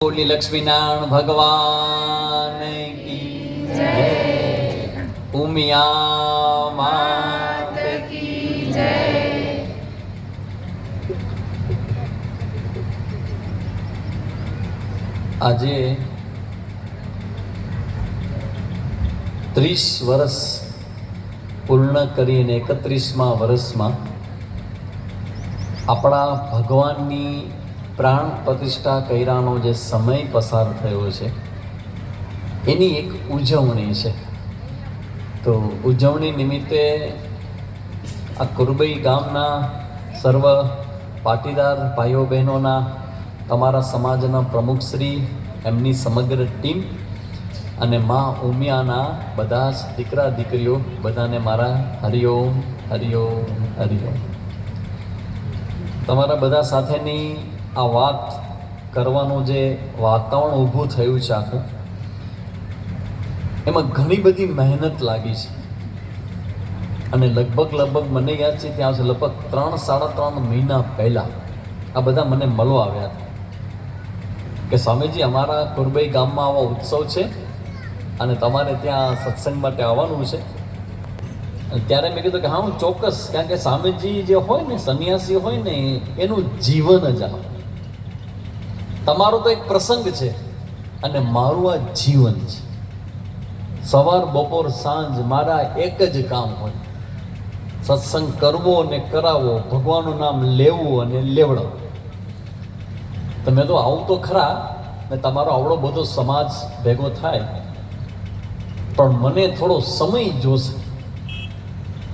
બોલી લક્ષ્મીનારાયણ ભગવાન કી જય, ઉમિયા માત કી જય. આજે 30 વર્ષ પૂર્ણ કરીને 31મા વર્ષમાં આપણા ભગવાનની પ્રાણ પ્રતિષ્ઠા કર્યાનો જે સમય પસાર થયો છે એની એક ઉજવણી છે. તો ઉજવણી નિમિત્તે આ કુરબઈ ગામના સર્વ પાટીદાર ભાઈઓ બહેનોના, તમારા સમાજના પ્રમુખશ્રી, એમની સમગ્ર ટીમ અને મા ઉમિયાના બધા જ દીકરા દીકરીઓ, બધાને મારા હરિઓમ હરિઓમ હરિઓમ. તમારા બધા સાથેની આ વાત કરવાનું જે વાતાવરણ ઊભું થયું છે આખું, એમાં ઘણી બધી મહેનત લાગી છે. અને લગભગ મને યાદ છે ત્યાં સુધી લગભગ 3-3.5 મહિના પહેલાં આ બધા મને મળવા આવ્યા હતા કે સ્વામીજી, અમારા કુરબઈ ગામમાં આવો ઉત્સવ છે અને તમારે ત્યાં સત્સંગ માટે આવવાનું છે. ત્યારે મેં કીધું કે હા, હું ચોક્કસ, કારણ કે સ્વામીજી જે હોય ને, સંન્યાસી હોય ને, એનું જીવન જ આ, તમારો તો એક પ્રસંગ છે અને મારું આ જીવન છે. સવાર બપોર સાંજ મારા એક જ કામ હોય, સત્સંગ કરવો અને કરાવવો, ભગવાનનું નામ લેવું અને લેવડાવવું. તમે તો આવું તો ખરા ને, તમારો આવડો બધો સમાજ ભેગો થાય, પણ મને થોડો સમય જોશે.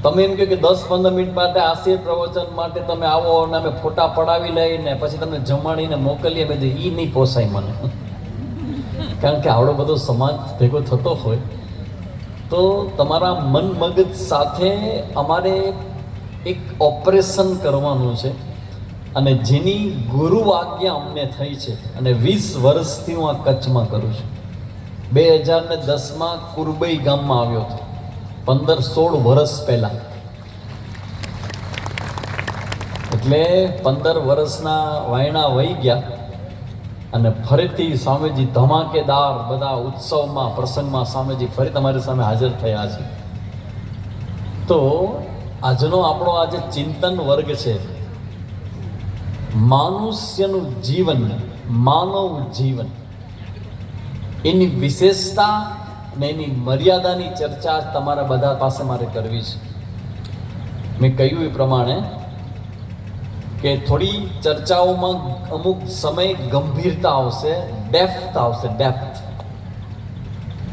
તમે એમ કહો કે 10-15 મિનિટ માટે આશીર્ પ્રવચન માટે તમે આવો અને અમે ફોટા પડાવી લઈને પછી તમને જમાડીને મોકલીએ, બધું એ નહીં પોસાય મને. કારણ કે આવડો બધો સમાજ ભેગો થતો હોય તો તમારા મન મગજ સાથે અમારે એક ઓપરેશન કરવાનું છે, અને જેની ગુરુ આજ્ઞા અમને થઈ છે. અને 20 વર્ષથી હું આ કચ્છમાં કરું છું. 2010માં કુરબઈ ગામમાં આવ્યો હતો, 15-16 વર્ષ પહેલાં. એટલે 15 વર્ષના વાયણા વહી ગયા અને ફરીથી સ્વામીજી ધમાકેદાર બધા ઉત્સવમાં, પ્રસંગમાં સ્વામીજી ફરી તમારી સામે હાજર થયા છે. તો આજનો આપણો આજે ચિંતન વર્ગ છે માનુષ્યનું જીવન, માનવ જીવન, એની વિશેષતા અને એની મર્યાદાની ચર્ચા તમારા બધા પાસે મારે કરવી છે. મેં કહ્યું એ પ્રમાણે કે થોડી ચર્ચાઓમાં અમુક સમય ગંભીરતા આવશે, ડેપ્થ આવશે, ડેપ્થ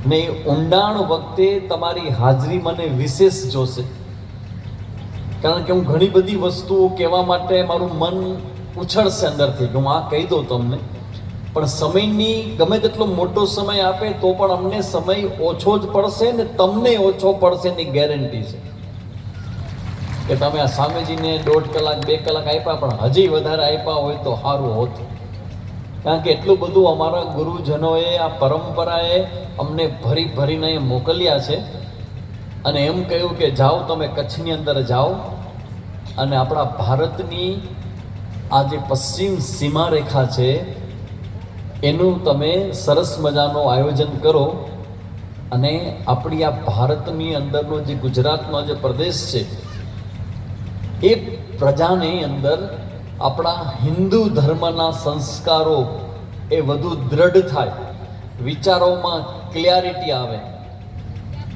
ને ઊંડાણ વખતે તમારી હાજરી મને વિશેષ જોશે. કારણ કે હું ઘણી બધી વસ્તુઓ કહેવા માટે મારું મન ઉછળશે અંદરથી કે હું આ કહી દઉં તમને, પણ સમયની ગમે તેટલો મોટો સમય આપે તો પણ અમને સમય ઓછો જ પડશે ને તમને ઓછો પડશે એની ગેરંટી છે. કે તમે આ સ્વામીજીને 1.5 કલાક 2 કલાક આપ્યા, પણ હજી વધારે આપ્યા હોય તો સારું હોત. કારણ કે એટલું બધું અમારા ગુરુજનોએ, આ પરંપરાએ અમને ભરીને મોકલ્યા છે. અને એમ કહ્યું કે જાઓ, તમે કચ્છની અંદર જાઓ અને આપણા ભારતની આ જે પશ્ચિમ સીમા રેખા છે એનું તમે સરસ મજાનું આયોજન કરો. અને આપણી આ ભારતની અંદરનો જે ગુજરાતનો જે પ્રદેશ છે એ પ્રજાની અંદર આપણા હિન્દુ ધર્મના સંસ્કારો એ વધુ દ્રઢ થાય, વિચારોમાં ક્લિયરિટી આવે,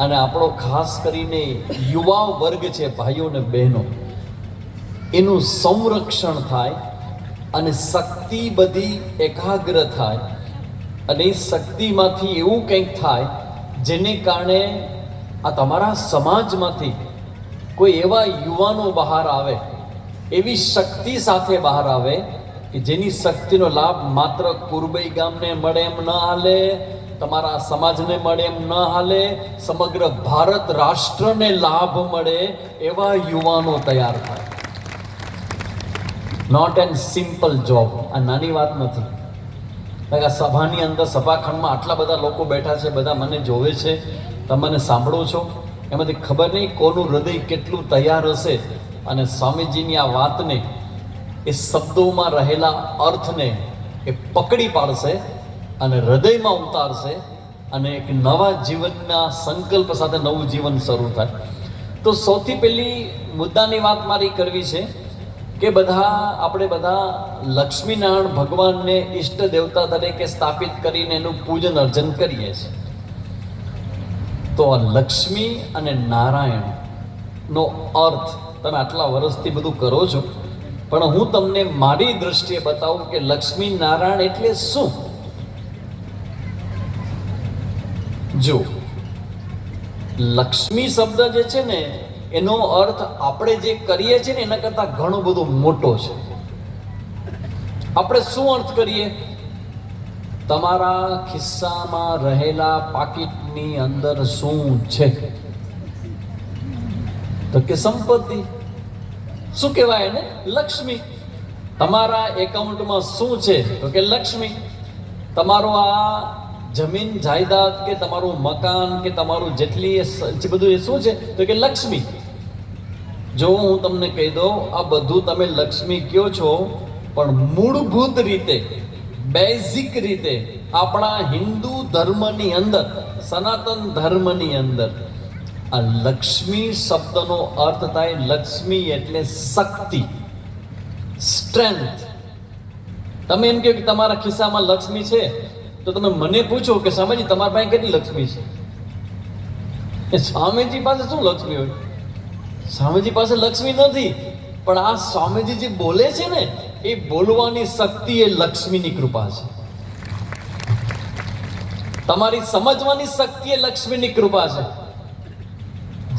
અને આપણો ખાસ કરીને યુવા વર્ગ છે, ભાઈઓ ને બહેનો, એનું સંરક્ષણ થાય અને શક્તિ બધી એકાગ્ર થાય. અને એ શક્તિમાંથી એવું કંઈક થાય જેને કારણે આ તમારા સમાજમાંથી કોઈ એવા યુવાનો બહાર આવે, એવી શક્તિ સાથે બહાર આવે કે જેની શક્તિનો લાભ માત્ર કુરબઈ ગામને મળે એમ ન હાલે, તમારા સમાજને મળે એમ ન હાલે, સમગ્ર ભારત રાષ્ટ્રને લાભ મળે એવા યુવાનો તૈયાર થાય. Not an simple job. આ નાની વાત નથી. આ સભાની અંદર, સભાખંડમાં આટલા બધા લોકો બેઠા છે, બધા મને જોવે છે, તમે મને સાંભળો છો, એમાંથી ખબર નહીં કોનું હૃદય કેટલું તૈયાર હશે અને સ્વામીજીની આ વાતને, એ શબ્દોમાં રહેલા અર્થને એ પકડી પાડશે અને હૃદયમાં ઉતારશે અને એક નવા જીવનના સંકલ્પ સાથે નવું જીવન શરૂ થાય. તો સૌથી પહેલી મુદ્દાની વાત મારી કરવી છે કે આપણે બધા લક્ષ્મીનારાયણ ભગવાનને ઈષ્ટ દેવતા તરીકે સ્થાપિત કરીને એનું પૂજન અર્ચન કરીએ છીએ. તો આ લક્ષ્મી અને નારાયણનો અર્થ તમે આટલા વર્ષથી બધું કરો છો, પણ હું તમને મારી દ્રષ્ટિએ બતાવું કે લક્ષ્મી નારાયણ એટલે શું. જો લક્ષ્મી શબ્દ જે છે ને એનો અર્થ આપણે જે કરીએ છીએ ને એના કરતાં ઘણો બધો મોટો છે. આપણે શું અર્થ કરીએ? તમારા ખિસ્સામાં રહેલા પાકીટની અંદર શું છે? તો કે સંપત્તિ. શું કહેવાય એને? લક્ષ્મી. તમારા એકાઉન્ટમાં શું છે? તો કે લક્ષ્મી. તમારો આ જમીન જાયદાદ કે તમારું મકાન કે તમારું જેટલી બધું એ શું છે? તો કે લક્ષ્મી. જો હું તમને કહી દઉં, આ બધું તમે લક્ષ્મી કહો છો, પણ મૂળભૂત રીતે, બેઝિક રીતે આપણા હિન્દુ ધર્મની અંદર, સનાતન ધર્મની અંદર આ લક્ષ્મી શબ્દનો અર્થ થાય, લક્ષ્મી એટલે શક્તિ, સ્ટ્રેન્થ. તમે એમ કહો કે તમારા ખિસ્સામાં લક્ષ્મી છે, તો તમે મને પૂછો કે સ્વામીજી તમારા પાસે કેટલી લક્ષ્મી છે? સ્વામીજી પાસે શું લક્ષ્મી હોય? સ્વામીજી પાસે લક્ષ્મી નથી, પણ આ સ્વામીજી જે બોલે છે ને એ બોલવાની શક્તિ એ લક્ષ્મીની કૃપા છે. તમારી સમજવાની શક્તિ એ લક્ષ્મીની કૃપા છે.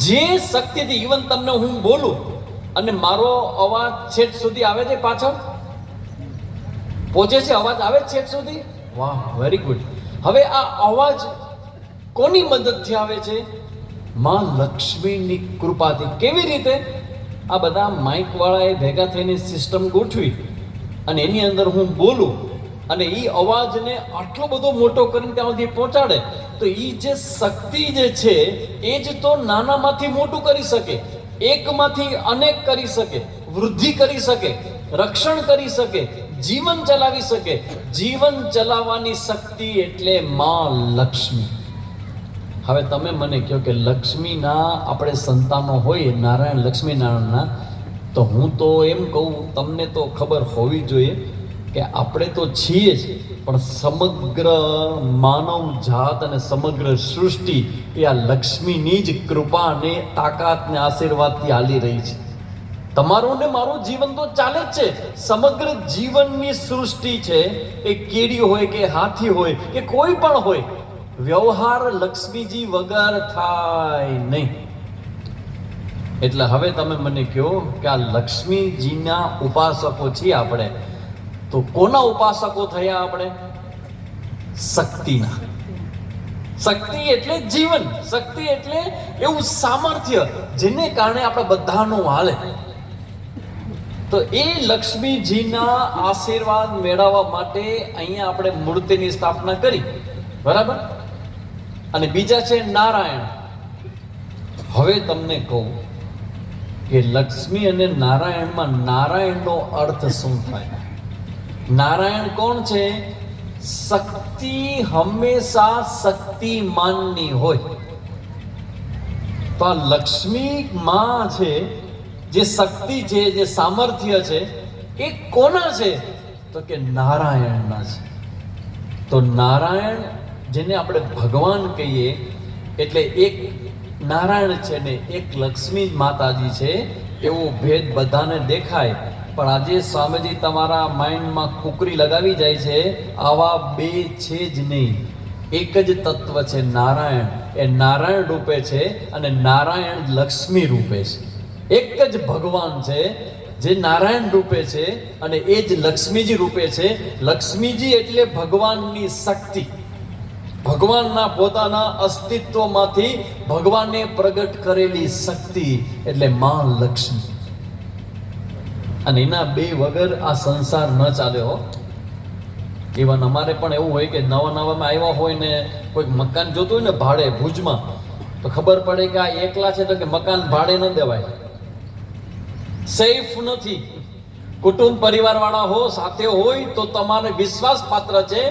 જે શક્તિથી ઇવન તમને હું બોલું અને મારો અવાજ છેક સુધી આવે છે, પાછળ પહોંચે છે, અવાજ આવે છે છેક સુધી. વાહ, વેરી ગુડ. હવે આ અવાજ કોની મદદથી આવે છે? માં લક્ષ્મીની કૃપાથી. કેવી રીતે? આ બધા માઇક વાળાએ ભેગા થઈને સિસ્ટમ ગોઠવી અને એની અંદર હું બોલું અને એ અવાજને આટલો બધો મોટો કરીને ત્યાં સુધી પહોંચાડે, તો એ જે શક્તિ જે છે એ જ તો નાનામાંથી મોટું કરી શકે, એકમાંથી અનેક કરી શકે, વૃદ્ધિ કરી શકે, રક્ષણ કરી શકે, જીવન ચલાવી શકે. જીવન ચલાવવાની શક્તિ એટલે માં લક્ષ્મી. હવે તમે મને કહો કે લક્ષ્મીના આપણે સંતાનો હોય, નારાયણ લક્ષ્મી નારાયણના, તો હું તો એમ કહું, તમને તો ખબર હોવી જોઈએ કે આપણે તો છીએ જ, પણ સમગ્ર માનવ જાત અને સમગ્ર સૃષ્ટિ એ આ લક્ષ્મીની જ કૃપા અને તાકાત ને આશીર્વાદથી હાલી રહી છે. તમારું ને મારું જીવન તો ચાલે જ છે. સમગ્ર જીવનની સૃષ્ટિ છે, એ કીડી હોય કે હાથી હોય કે કોઈ પણ હોય, વ્યવહાર લક્ષ્મીજી વગર થાય નહીં. એટલે હવે તમે મને કહો કે આ લક્ષ્મીજીના ઉપાસકો છીએ આપણે, તો કોના ઉપાસકો થયા આપણે? શક્તિના. શક્તિ એટલે જીવન, શક્તિ એટલે એવું સામર્થ્ય જેને કારણે આપણે બધાનું હાલે. તો એ લક્ષ્મીજીના આશીર્વાદ મેળવવા માટે અહીંયા આપણે મૂર્તિની સ્થાપના કરી, બરાબર? અને બીજા છે નારાયણ. હવે તમને કહું કે લક્ષ્મી અને નારાયણમાં નારાયણનો અર્થ શું થાય? નારાયણ કોણ છે? શક્તિ હંમેશા શક્તિમાનની હોય. તો આ લક્ષ્મી માં છે, જે શક્તિ છે, જે સામર્થ્ય છે, એ કોના છે? તો કે નારાયણના છે. તો નારાયણ જેને આપણે ભગવાન કહીએ, એટલે એક નારાયણ છે ને એક લક્ષ્મી માતાજી છે, એવો ભેદ બધાને દેખાય. પણ આજે સ્વામીજી તમારા માઇન્ડમાં કુકરી લગાવી જાય છે, આવા બે છે જ નહીં, એક જ તત્વ છે નારાયણ. એ નારાયણ રૂપે છે અને નારાયણ લક્ષ્મી રૂપે છે. એક જ ભગવાન છે જે નારાયણ રૂપે છે અને એ જ લક્ષ્મીજી રૂપે છે. લક્ષ્મીજી એટલે ભગવાનની શક્તિ, ભગવાનના પોતાના અસ્તિત્વમાંથી ભગવાને પ્રગટ કરેલી શક્તિ એટલે માં લક્ષ્મી. અને એના બે વગર આ સંસાર ન ચાલે હો. ઇવન અમારે પણ એવું હોય કે નવામાં આવ્યા હોય ને કોઈક મકાન જોતું હોય ને ભાડે ભુજમાં, તો ખબર પડે કે આ એકલા છે, તો કે મકાન ભાડે ન દેવાય, સેફ નથી. કુટુંબ પરિવારવાળા હો, સાથે હોય તો તમારે વિશ્વાસ પાત્ર છે.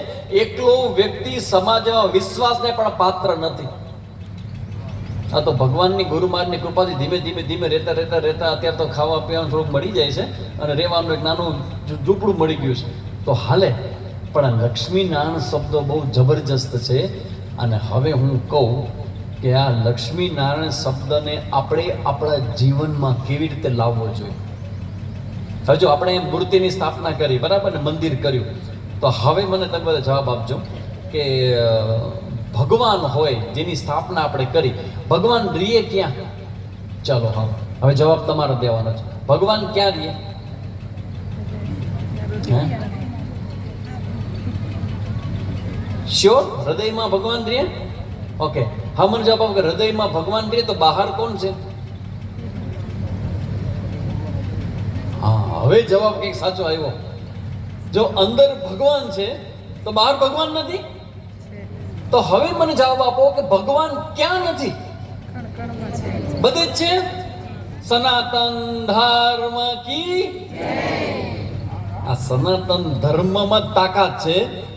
એકલો વ્યક્તિ સમાજમાં વિશ્વાસને પણ પાત્ર નથી. આ તો ભગવાનની ગુરુ મહારાજની કૃપાથી ધીમે ધીમે ધીમે રહેતા અત્યારે તો ખાવા પીવાનું થોડુંક મળી જાય છે અને રહેવાનું એક નાનું ઝૂંપડું મળી ગયું છે તો હાલે. પણ આ લક્ષ્મીનારાયણ શબ્દો બહુ જબરજસ્ત છે. અને હવે હું કહું કે આ લક્ષ્મીનારાયણ શબ્દને આપણે આપણા જીવનમાં કેવી રીતે લાવવો જોઈએ. હજુ આપણે મૂર્તિની સ્થાપના કરી, બરાબર ને, મંદિર કર્યું, તો હવે મને તમે બધા જવાબ આપજો કે ભગવાન હોય જેની સ્થાપના આપણે કરી, ભગવાન રીએ ક્યાં? ચાલો હા, હવે જવાબ તમારે દેવાનો છે. ભગવાન ક્યાં રીએ? શ્યોર? હૃદયમાં ભગવાન રીએ? ઓકે, હા, મને જવાબ આપો કે હૃદયમાં ભગવાન રીએ તો બહાર કોણ છે? હા, હવે જવાબ કંઈક સાચો આવ્યો. જો અંદર ભગવાન છે તો બહાર ભગવાન નથી. તો હવે મને જવાબ આપો કે ભગવાન ક્યાં નથી? બધે જ છે. સનાતન ધર્મ કી આ સનાતન ધર્મમાં તાકાત છે,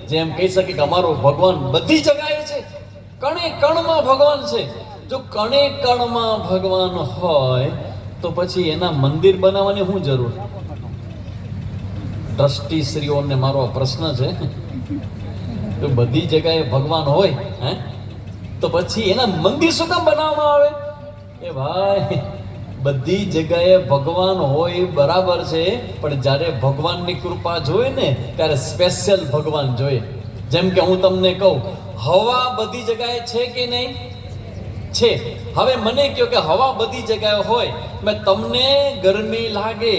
જેમ કહી શકે કે અમારો ભગવાન બધી જગ્યાએ છે, કણે કણમાં ભગવાન છે. જો કણે કણમાં ભગવાન હોય તો પછી એના મંદિર બનાવવાની શું જરૂર? ટ્રસ્ટીશ્રીઓને મારો પ્રશ્ન છે, તો બધી જગ્યાએ ભગવાન હોય તો પછી એના મંદિર શું કામ બનાવવામાં આવે? એ ભાઈ, બધી જગ્યાએ ભગવાન હોય બરાબર છે, પણ જ્યારે ભગવાનની કૃપા જોઈએ ને ત્યારે સ્પેશિયલ ભગવાન જોઈએ. જેમ કે હું તમને કહું, હવા બધી જગ્યાએ છે કે નહીં? છે. હવે મને કહો કે હવા બધી જગ્યાએ હોય, મેં તમને ગરમી લાગે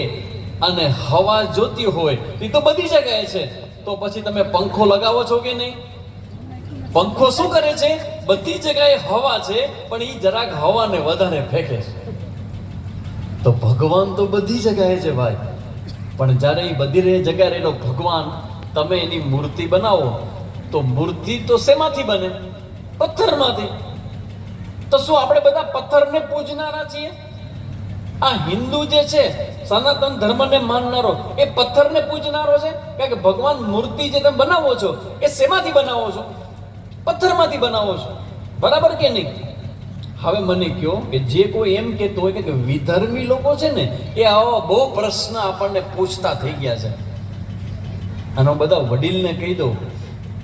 અને હવા જોતી હોય એ તો બધી જગ્યાએ છે, તો પછી તમે પંખો લગાવો છો કે નહીં? પંખો શું કરે છે? બધી જગ્યાએ હવા છે પણ એ જરાક હવાને વધારે ફેંકે છે. તો ભગવાન તો બધી જગ્યાએ છે ભાઈ, પણ જ્યારે એ બધી જગ્યાએ રહેલો ભગવાન તમે એની મૂર્તિ બનાવો તો મૂર્તિ તો શેમાંથી બને? પથ્થરમાંથી. તો શું આપણે બધા પથ્થરને પૂજનારા છીએ? આ હિન્દુ જે છે, સનાતન ધર્મને માનનારો, એ પથ્થરને પૂજનારો છે? કારણ કે ભગવાન મૂર્તિ જે તમે બનાવો છો એ શેમાંથી બનાવો છો? પથ્થરમાંથી બનાવો છો, બરાબર કે નહીં? હવે મને કહો કે જે કોઈ એમ કહેતો હોય કે વિધર્મી લોકો છે ને એ આવા બહુ પ્રશ્ન આપણને પૂછતા થઈ ગયા છે. અને હું બધા વડીલને કહી દઉં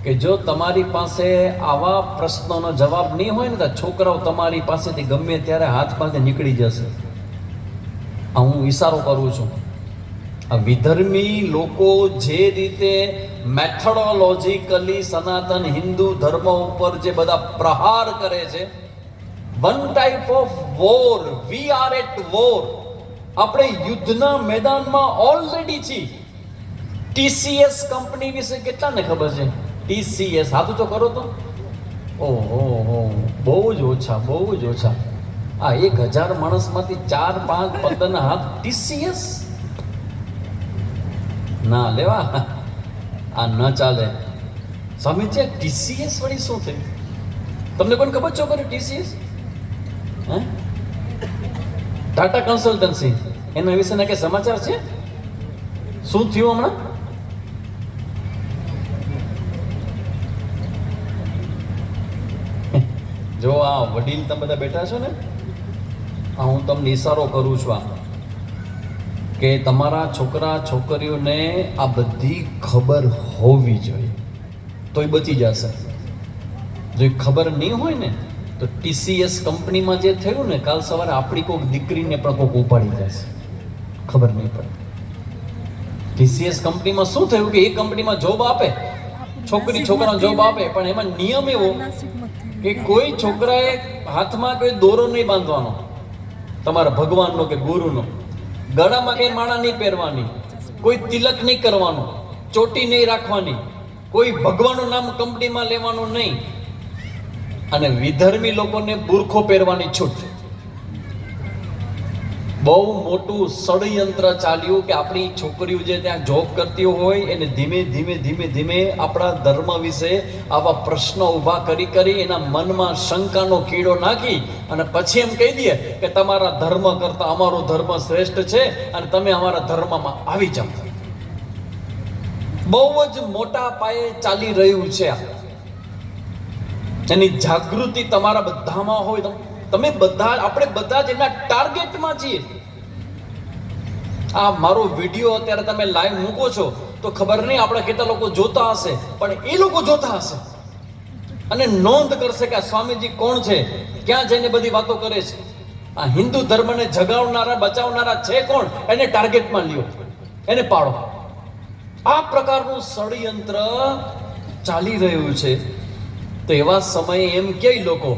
કે જો તમારી પાસે આવા પ્રશ્નોનો જવાબ નહીં હોય ને તો છોકરાઓ તમારી પાસેથી ગમે ત્યારે હાથમાંથી નીકળી જશે. આ હું ઈશારો કરું છું. આ વિધર્મી લોકો જે રીતે મેથોડોલોજીકલી સનાતન હિન્દુ ધર્મ ઉપર જે બધા પ્રહાર કરે છે, one type of war, we are at war. આપણે યુદ્ધના મેદાનમાં ઓલરેડી છીએ. TCS કંપની વિશે કેટલાને ખબર છે? TCS હાથું તો કરો તો ઓહો, બહુ જ ઓછા, બહુ જ ઓછા. આ 1000 માણસમાંથી 4, 5, 15 હાથ TCS ના લેવા, આ ન ચાલે. સ્વામી છે TCS વળી શું થયું? તમને કોઈને ખબર છો કરે TCS? ટાટા કન્સલ્ટન્સી, એના વિશેના કઈ સમાચાર છે? શું થયું હમણાં? જો આ વડીલ તમે બધા બેઠા છો ને, આ હું તમને ઈશારો કરું છું કે તમારા છોકરા છોકરીઓને આ બધી ખબર હોવી જોઈએ તો એ બચી જશે. જો ખબર નહીં હોય ને તો TCS કંપનીમાં જે થયું ને, કાલ સવારે આપણી કોઈક દીકરીને પણ કોઈક ઉપાડી જશે, ખબર નહીં પડે. TCS કંપનીમાં શું થયું કે એ કંપનીમાં જોબ આપે, છોકરી છોકરાને જોબ આપે, પણ એમાં નિયમ એવો કે કોઈ છોકરાએ હાથમાં કોઈ દોરો નહીં બાંધવાનો તમારા ભગવાનનો કે ગુરુનો, ગળામાં કઈ માળા નહીં પહેરવાની, કોઈ તિલક નહીં કરવાનું, ચોટી નહીં રાખવાની, કોઈ ભગવાનનું નામ કંપનીમાં લેવાનું નહીં, અને વિધર્મી લોકોને બુરખો પહેરવાની છૂટ. બહુ મોટું ષડયંત્ર ચાલ્યું કે આપણી છોકરીઓ જે ત્યાં જોબ કરતી હોય એને ધીમે ધીમે ધીમે ધીમે આપણા ધર્મ વિશે આવા પ્રશ્નો ઊભા કરી કરી એના મનમાં શંકાનો કીડો નાખી અને પછી એમ કહી દે કે તમારા ધર્મ કરતાં અમારો ધર્મ શ્રેષ્ઠ છે અને તમે અમારા ધર્મમાં આવી જાઓ. બહુ જ મોટા પાયે ચાલી રહ્યું છે. એની જાગૃતિ તમારા બધામાં હોય. તમે બધા, આપણે બધા જ એના ટાર્ગેટમાં છીએ. આ મારો વિડીયો અત્યારે તમે લાઈવ મૂકો છો તો ખબર નહીં આપણે કેટલા લોકો જોતા હશે, પણ એ લોકો જોતા હશે અને નોંધ કરશે કે આ સ્વામીજી કોણ છે, ક્યાં જઈને બધી વાતો કરે છે. આ હિન્દુ ધર્મને જગાવનારા બચાવનારા છે કોણ, એને ટાર્ગેટમાં લ્યો, એને પાડો. આ પ્રકારનું ષડયંત્ર ચાલી રહ્યું છે. તો એવા સમયે એમ કહે લોકો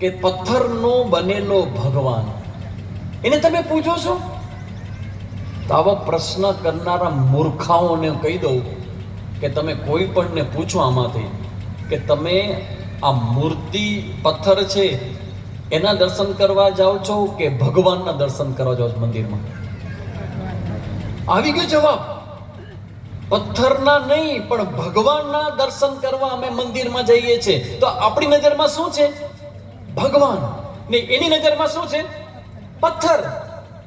કે પથ્થરનો બનેલો ભગવાન, એને તમે પૂછો છો? તો આવા પ્રશ્ન કરનારા મૂર્ખાઓને કહી દઉં કે તમે કોઈ પણને પૂછો આમાંથી કે તમે આ મૂર્તિ પથ્થર છે એના દર્શન કરવા જાઓ છો કે ભગવાનના દર્શન કરવા જાઓ છો મંદિરમાં? આવી ગયો જવાબ. પથ્થરના નહીં પણ ભગવાનના દર્શન કરવા અમે મંદિરમાં જઈએ છીએ. તો આપણી નજરમાં શું છે? ભગવાન. ને એની નજરમાં શું છે? પથ્થર.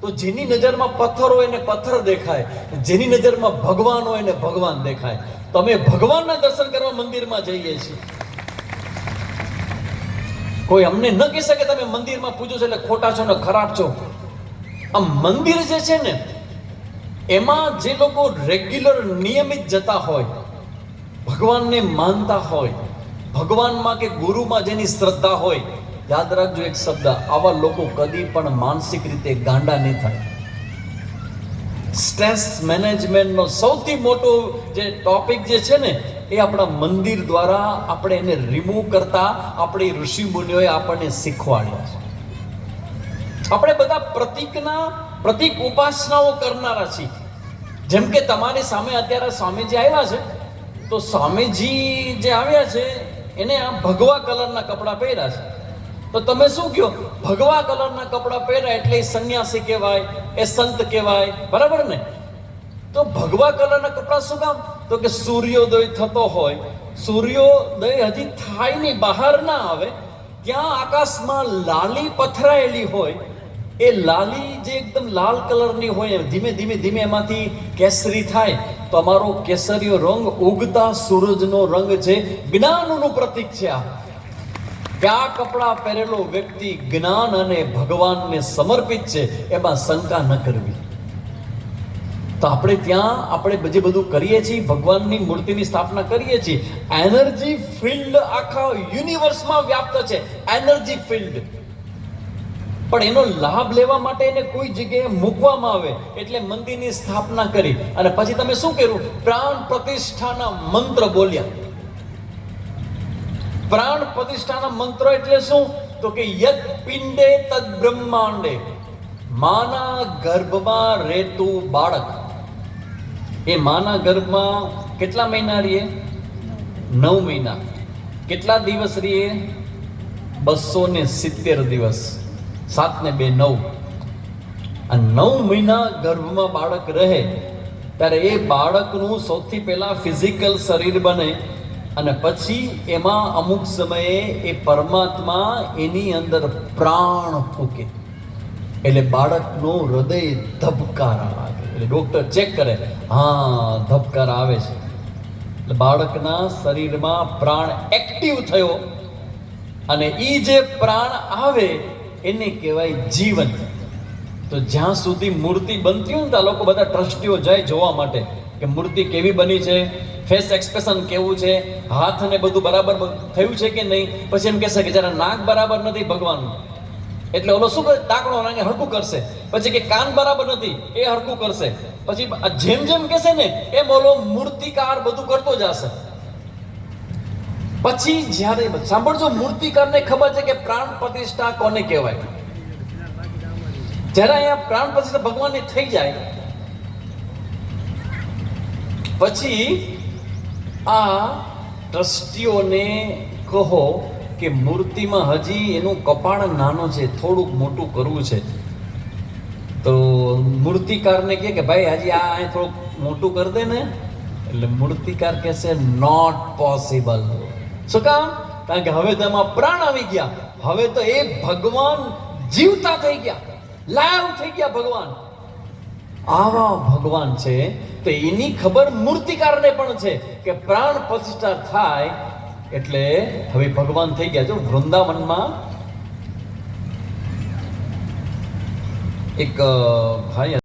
તો જેની નજરમાં પથ્થર હોય એને પથ્થર દેખાય, જેની નજરમાં ભગવાન હોય એને ભગવાન દેખાય. તો અમે ભગવાનના દર્શન કરવા મંદિરમાં જઈએ છીએ. કોઈ અમને ન કહી શકે તમે મંદિરમાં પૂજો છો એટલે ખોટા છો ને ખરાબ છો. આ મંદિર જે છે ને એમાં જે લોકો રેગ્યુલર નિયમિત જતા હોય, ભગવાનને માનતા હોય, ભગવાનમાં કે ગુરુમાં જેની શ્રદ્ધા હોય, યાદ રાખજો એક શબ્દ, આવા લોકો કદી પણ માનસિક રીતે ગાંડા નહીં થાય. સ્ટ્રેસ મેનેજમેન્ટનો સૌથી મોટો જે ટોપિક જે છે ને એ આપણા મંદિર દ્વારા આપણે એને રિમૂવ કરતા આપણી ઋષિ મુનિઓએ આપણને શીખવાડ્યા છે. આપણે બધા પ્રતિક ઉપાસનાઓ કરનારા છીએ. જેમ કે તમારી સામે અત્યારે સ્વામીજી આવ્યા છે, તો સ્વામીજી જે આવ્યા છે એને આ ભગવા કલરના કપડાં પહેર્યા છે. તો તમે શું કહો? ભગવા કલરના કપડાં પહેર્યા એટલે એ સંન્યાસી કહેવાય, એ સંત કહેવાય, બરાબર ને? તો ભગવા કલરના કપડાં શું કામ? તો કે સૂર્યોદય થતો હોય, સૂર્યોદય હજી થાય નહીં, બહાર ના આવે, ત્યાં આકાશમાં લાલી પથરાયેલી હોય, એ લાલી જે એકદમ લાલ કલરની હોય, ધીમે ધીમે ધીમે એમાંથી કેસરી થાય. તો અમારો કેસરીયો રંગ ઉગતા સૂરજનો રંગ છે, જ્ઞાનનું પ્રતીક છે. આ કપડાં પહેરેલો વ્યક્તિ જ્ઞાન અને ભગવાનને સમર્પિત છે, એમાં શંકા ન કરવી. તો આપણે જે બધું કરીએ છીએ, ભગવાનની મૂર્તિની સ્થાપના કરીએ છીએ, એનર્જી ફિલ્ડ આખા યુનિવર્સમાં વ્યાપ્ત છે, એનર્જી ફિલ્ડ. પણ એનો લાભ લેવા માટે એને કોઈ જગ્યાએ મૂકવામાં આવે એટલે મંદિરની સ્થાપના કરી અને પછી તમે શું કર્યું? પ્રાણ પ્રતિષ્ઠાના મંત્ર બોલ્યા. પ્રાણ પ્રતિષ્ઠાના મંત્ર એટલે શું? તો કે યદ પિંડે તદ બ્રહ્માંડે, માના ગર્ભમાં રહેતું બાળક, એ માના ગર્ભમાં કેટલા મહિના રહીએ? 9 મહિના. કેટલા દિવસ રહીએ? 270 દિવસ. 7 ને 2 9. આ 9 મહિના ગર્ભમાં બાળક રહે ત્યારે એ બાળકનું સૌથી પહેલા ફિઝિકલ શરીર બને અને પછી એમાં અમુક સમયે એ પરમાત્મા એની અંદર પ્રાણ ફૂંકે એટલે બાળકનું હૃદય ધબકારા લાગે. એટલે ડોક્ટર ચેક કરે, હા ધબકાર આવે છે, એટલે બાળકના શરીરમાં પ્રાણ એક્ટિવ થયો અને એ જે પ્રાણ આવે એને કહેવાય જીવન. તો જ્યાં સુધી મૂર્તિ બનતી હોય ને તો આ લોકો બધા ટ્રસ્ટીઓ જાય જોવા માટે કે મૂર્તિ કેવી બની છે, ફેસ એક્સપ્રેશન કેવું છે, હાથ ને બધું બરાબર થયું છે કે નહીં. પછી એમ કહેશે કે જરા નાક બરાબર નથી ભગવાનનું, એટલે ઓલો શું કરે? ટાંકણો નાખે હરખું કરશે. પછી કે કાન બરાબર નથી, એ હરખું કરશે. પછી જેમ જેમ કહેશે ને એમ ઓલો મૂર્તિકાર બધું કરતો જશે. પછી જ્યારે સાંભળજો, મૂર્તિકારને ખબર છે કે પ્રાણ પ્રતિષ્ઠા કોને કહેવાય. જ્યારે અહીંયા પ્રાણ પ્રતિષ્ઠા ભગવાનની થઈ જાય પછી આ ટ્રસ્ટીઓને કહો કે મૂર્તિમાં હજી એનું કપાળ નાનો છે, થોડુંક મોટું કરવું છે. તો મૂર્તિકારને કહે કે ભાઈ હજી આ અહીં થોડુંક મોટું કરી દે ને, એટલે મૂર્તિકાર કહેશે નોટ પોસિબલ. શું કામ? કારણ કે હવે તેમાં પ્રાણ આવી ગયા, હવે તો એ ભગવાન જીવતા થઈ ગયા, લાઈવ થઈ ગયા ભગવાન. આવા ભગવાન છે. તો એની ખબર મૂર્તિકારને પણ છે કે પ્રાણ પ્રતિષ્ઠા થાય એટલે હવે ભગવાન થઈ ગયા. જો વૃંદાવનમાં એક ભાઈ